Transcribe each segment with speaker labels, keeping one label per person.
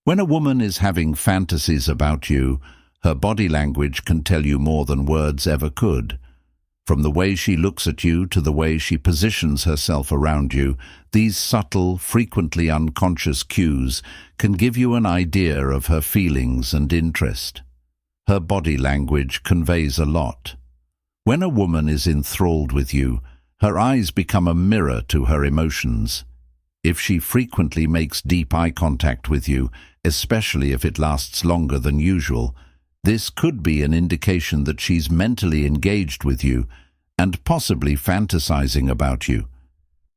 Speaker 1: When a woman is having fantasies about you, her body language can tell you more than words ever could. From the way she looks at you to the way she positions herself around you, these subtle, frequently unconscious cues can give you an idea of her feelings and interest. Her body language conveys a lot. When a woman is enthralled with you, her eyes become a mirror to her emotions. If she frequently makes deep eye contact with you, especially if it lasts longer than usual, this could be an indication that she's mentally engaged with you and possibly fantasizing about you.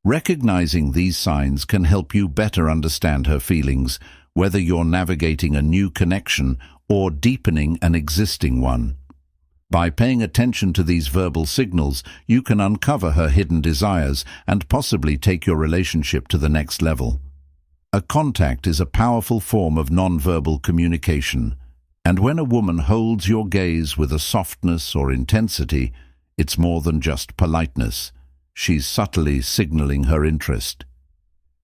Speaker 1: Recognizing these signs can help you better understand her feelings, whether you're navigating a new connection or deepening an existing one. By paying attention to these verbal signals, you can uncover her hidden desires and possibly take your relationship to the next level. A contact is a powerful form of nonverbal communication, and when a woman holds your gaze with a softness or intensity, it's more than just politeness. She's subtly signaling her interest.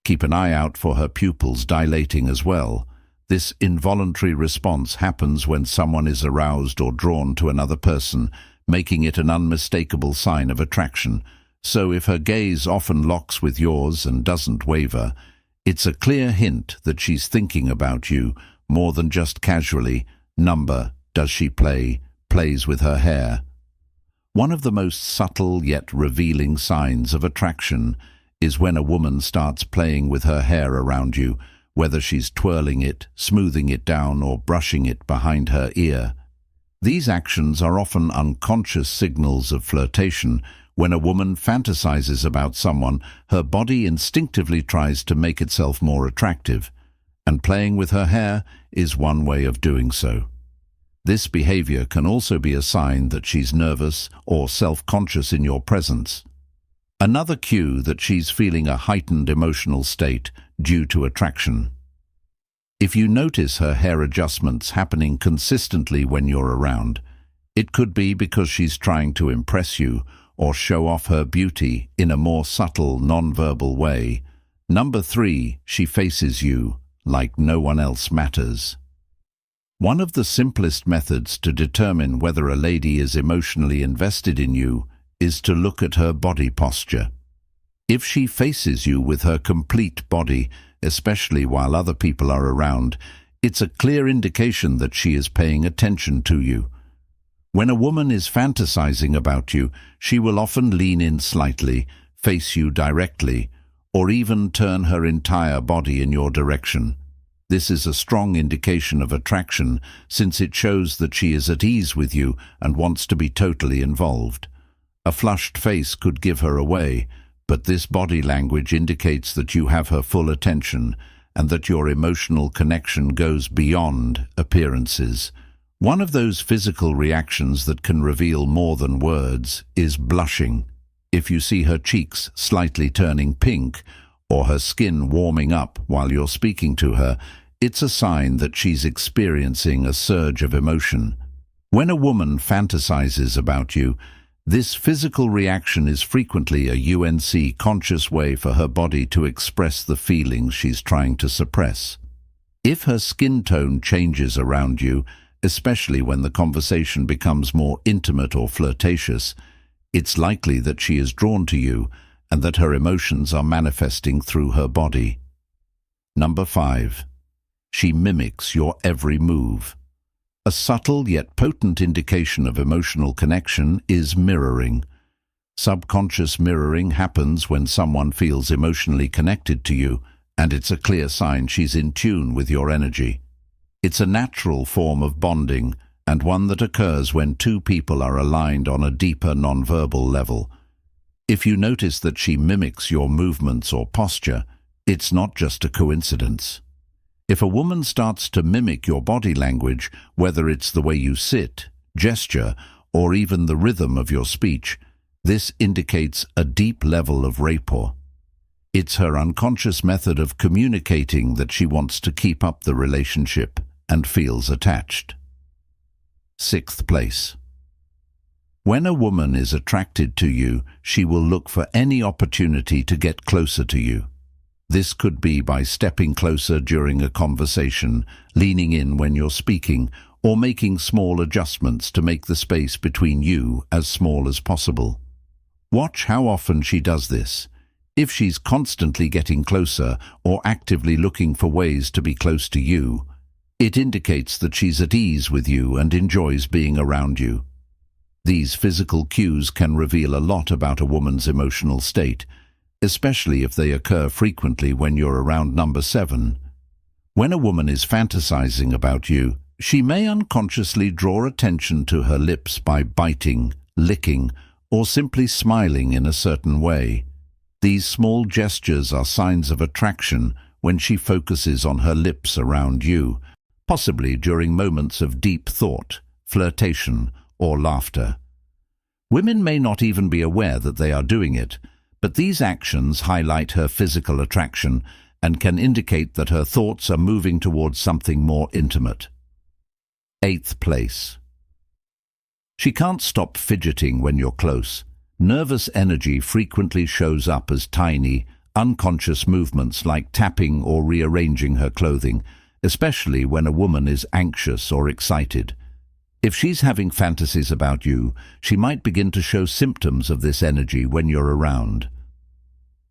Speaker 1: Keep an eye out for her pupils dilating as well. This involuntary response happens when someone is aroused or drawn to another person, making it an unmistakable sign of attraction. So if her gaze often locks with yours and doesn't waver, it's a clear hint that she's thinking about you more than just casually. Number, does she plays with her hair? One of the most subtle yet revealing signs of attraction is when a woman starts playing with her hair around you, whether she's twirling it, smoothing it down, or brushing it behind her ear. These actions are often unconscious signals of flirtation. When a woman fantasizes about someone, her body instinctively tries to make itself more attractive, and playing with her hair is one way of doing so. This behavior can also be a sign that she's nervous or self-conscious in your presence. Another cue that she's feeling a heightened emotional state due to attraction. If you notice her hair adjustments happening consistently when you're around, it could be because she's trying to impress you or show off her beauty in a more subtle, nonverbal way. Number 3, she faces you like no one else matters. One of the simplest methods to determine whether a lady is emotionally invested in you is to look at her body posture. If she faces you with her complete body, especially while other people are around, it's a clear indication that she is paying attention to you. When a woman is fantasizing about you, she will often lean in slightly, face you directly, or even turn her entire body in your direction. This is a strong indication of attraction, since it shows that she is at ease with you and wants to be totally involved. A flushed face could give her away, but this body language indicates that you have her full attention and that your emotional connection goes beyond appearances. One of those physical reactions that can reveal more than words is blushing. If you see her cheeks slightly turning pink or her skin warming up while you're speaking to her, it's a sign that she's experiencing a surge of emotion. When a woman fantasizes about you, this physical reaction is frequently a conscious way for her body to express the feelings she's trying to suppress. If her skin tone changes around you, especially when the conversation becomes more intimate or flirtatious, it's likely that she is drawn to you and that her emotions are manifesting through her body. Number 5. She mimics your every move. A subtle yet potent indication of emotional connection is mirroring. Subconscious mirroring happens when someone feels emotionally connected to you, and it's a clear sign she's in tune with your energy. It's a natural form of bonding, and one that occurs when two people are aligned on a deeper nonverbal level. If you notice that she mimics your movements or posture, it's not just a coincidence. If a woman starts to mimic your body language, whether it's the way you sit, gesture, or even the rhythm of your speech, this indicates a deep level of rapport. It's her unconscious method of communicating that she wants to keep up the relationship and feels attached. 6th place. When a woman is attracted to you, she will look for any opportunity to get closer to you. This could be by stepping closer during a conversation, leaning in when you're speaking, or making small adjustments to make the space between you as small as possible. Watch how often she does this. If she's constantly getting closer or actively looking for ways to be close to you, it indicates that she's at ease with you and enjoys being around you. These physical cues can reveal a lot about a woman's emotional state, especially if they occur frequently when you're around number 7. When a woman is fantasizing about you, she may unconsciously draw attention to her lips by biting, licking, or simply smiling in a certain way. These small gestures are signs of attraction when she focuses on her lips around you, possibly during moments of deep thought, flirtation, or laughter. Women may not even be aware that they are doing it, but these actions highlight her physical attraction and can indicate that her thoughts are moving towards something more intimate. 8th place. She can't stop fidgeting when you're close. Nervous energy frequently shows up as tiny, unconscious movements like tapping or rearranging her clothing, especially when a woman is anxious or excited. If she's having fantasies about you, she might begin to show symptoms of this energy when you're around.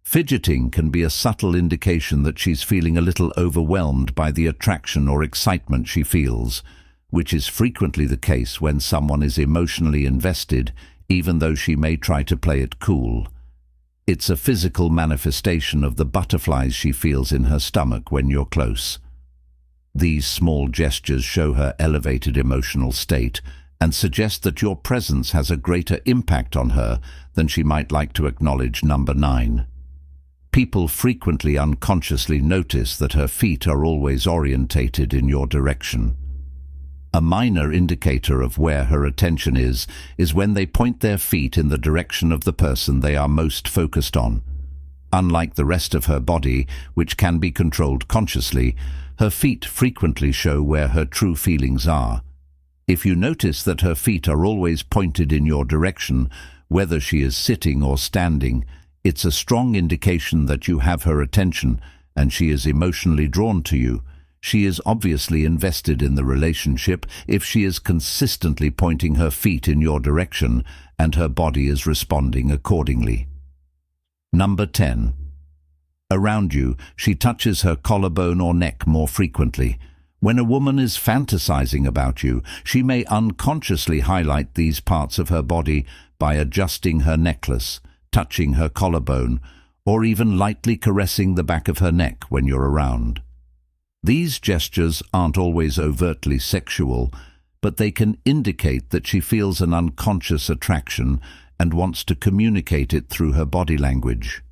Speaker 1: Fidgeting can be a subtle indication that she's feeling a little overwhelmed by the attraction or excitement she feels, which is frequently the case when someone is emotionally invested, even though she may try to play it cool. It's a physical manifestation of the butterflies she feels in her stomach when you're close. These small gestures show her elevated emotional state and suggest that your presence has a greater impact on her than she might like to acknowledge. Number 9. People frequently unconsciously notice that her feet are always orientated in your direction. A minor indicator of where her attention is when they point their feet in the direction of the person they are most focused on. Unlike the rest of her body, which can be controlled consciously, her feet frequently show where her true feelings are. If you notice that her feet are always pointed in your direction, whether she is sitting or standing, it's a strong indication that you have her attention and she is emotionally drawn to you. She is obviously invested in the relationship if she is consistently pointing her feet in your direction and her body is responding accordingly. Number 10. Around you, she touches her collarbone or neck more frequently. When a woman is fantasizing about you, she may unconsciously highlight these parts of her body by adjusting her necklace, touching her collarbone, or even lightly caressing the back of her neck when you're around. These gestures aren't always overtly sexual, but they can indicate that she feels an unconscious attraction and wants to communicate it through her body language.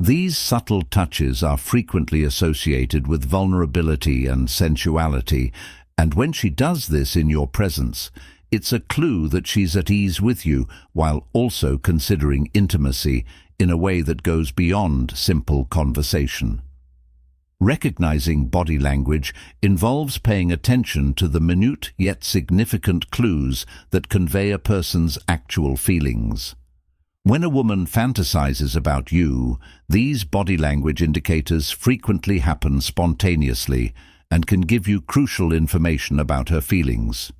Speaker 1: These subtle touches are frequently associated with vulnerability and sensuality, and when she does this in your presence, it's a clue that she's at ease with you while also considering intimacy in a way that goes beyond simple conversation. Recognizing body language involves paying attention to the minute yet significant clues that convey a person's actual feelings. When a woman fantasizes about you, these body language indicators frequently happen spontaneously and can give you crucial information about her feelings.